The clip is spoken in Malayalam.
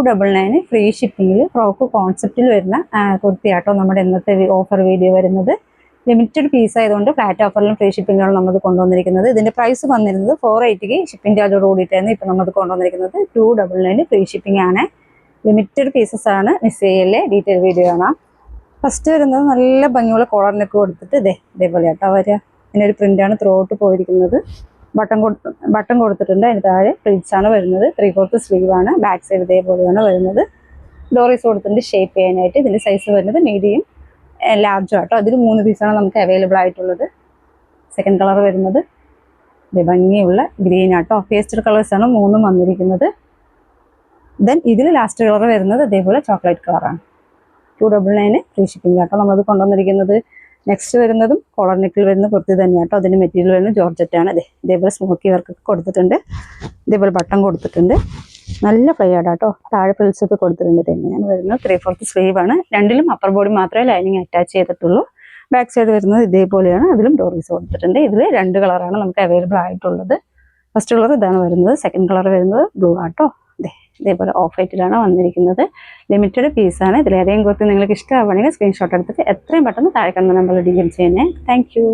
299 ഫ്രീ ഷിപ്പിംഗിൽ ഫ്രോക്ക് കോൺസെപ്റ്റിൽ വരുന്ന കുർത്തിയാട്ടോ നമ്മുടെ ഇന്നത്തെ ഓഫർ വീഡിയോ വരുന്നത്. ലിമിറ്റഡ് പീസ് ആയതുകൊണ്ട് ഫ്ലാറ്റ് ഓഫറിലും ഫ്രീ ഷിപ്പിംഗാണ് നമ്മൾ കൊണ്ടുവന്നിരിക്കുന്നത്. ഇതിന്റെ പ്രൈസ് വന്നിരുന്നത് 480 ഷിപ്പിംഗ് ചാർജോട് കൂടിയിട്ടായിരുന്നു ഇപ്പോൾ നമ്മൾ കൊണ്ടുവന്നിരിക്കുന്നത്. 299 ഫ്രീ ഷിപ്പിംഗ് ആണ്. ലിമിറ്റഡ് പീസസ് ആണ്, മിസ് ചെയ്യല്ലേ. ഡീറ്റെയിൽ വീഡിയോ കാണാം. ഫസ്റ്റ് വരുന്നത് നല്ല ഭംഗിയുള്ള കോളർ നെക്ക് കൊടുത്തിട്ട് ഇതേപോലെ ആട്ടോ വരിക. ഇതിനൊരു പ്രിന്റാണ് ത്രൂ ഔട്ട് പോയിരിക്കുന്നത്. ബട്ടൺ കൊടുത്തിട്ടുണ്ട്. അതിന് താഴെ പ്രിന്റ്സ് ആണ് വരുന്നത്. 3/4 സ്ലീവ് ആണ്. ബാക്ക് സൈഡ് ഇതേപോലെയാണ് വരുന്നത്. ഡോറീസ് കൊടുത്തിട്ടുണ്ട് ഷേപ്പ് ചെയ്യാനായിട്ട്. ഇതിന്റെ സൈസ് വരുന്നത് മീഡിയം ലാർജ് ആട്ടോ. അതിൽ 3 പീസാണ് നമുക്ക് അവൈലബിൾ ആയിട്ടുള്ളത്. സെക്കൻഡ് കളർ വരുന്നത് ഭംഗിയുള്ള ഗ്രീൻ ആട്ടോ. പേസ്റ്റൽ കളേഴ്സാണ് 3 വന്നിരിക്കുന്നത്. ദെൻ ഇതിൽ ലാസ്റ്റ് കളർ വരുന്നത് ഇതേപോലെ ചോക്ലേറ്റ് കളറാണ്. 299 ഫ്രീ ഷിപ്പിംഗ് ആട്ടോ നമ്മളത് കൊണ്ടുവന്നിരിക്കുന്നത്. നെക്സ്റ്റ് വരുന്നതും കോളർ നെക്കിൽ വരുന്ന കുർത്തി തന്നെയാട്ടോ. അതിൻ്റെ മെറ്റീരിയൽ വരുന്നത് ജോർജറ്റ് ആണ്. ഇതേപോലെ സ്മോക്കി വർക്ക് കൊടുത്തിട്ടുണ്ട്. ഇതേപോലെ ബട്ടൺ കൊടുത്തിട്ടുണ്ട്. നല്ല ഫ്ലൈ ആട്ടോ. താഴെ പ്രിൽസ് ഒക്കെ കൊടുത്തിട്ടുണ്ട്. എങ്ങനെയാണ് വരുന്നത് 3/4 സ്ലീവ് ആണ്. രണ്ടിലും അപ്പർ ബോഡി മാത്രമേ ലൈനിങ് അറ്റാച്ച് ചെയ്തിട്ടുള്ളൂ. ബാക്ക് സൈഡ് വരുന്നത് ഇതേപോലെയാണ്. അതിലും ഡോറീസ് കൊടുത്തിട്ടുണ്ട്. ഇതിൽ 2 കളറാണ് നമുക്ക് അവൈലബിൾ ആയിട്ടുള്ളത്. ഫസ്റ്റ് കളർ ഇതാണ് വരുന്നത്. സെക്കൻഡ് കളർ വരുന്നത് ബ്ലൂ ആട്ടോ. ഇതേപോലെ ഓഫ് വൈറ്റിലാണ് വന്നിരിക്കുന്നത്. ലിമിറ്റഡ് പീസാണ്. ഇതിലേതെങ്കിലും കുറിച്ച് നിങ്ങൾക്ക് ഇഷ്ടമാവുകയാണെങ്കിൽ സ്ക്രീൻഷോട്ട് എടുത്തിട്ട് എത്രയും പെട്ടെന്ന് താഴെ കാണുന്ന നമ്പറിൽ DM ചെയ്യണേ. Thank you.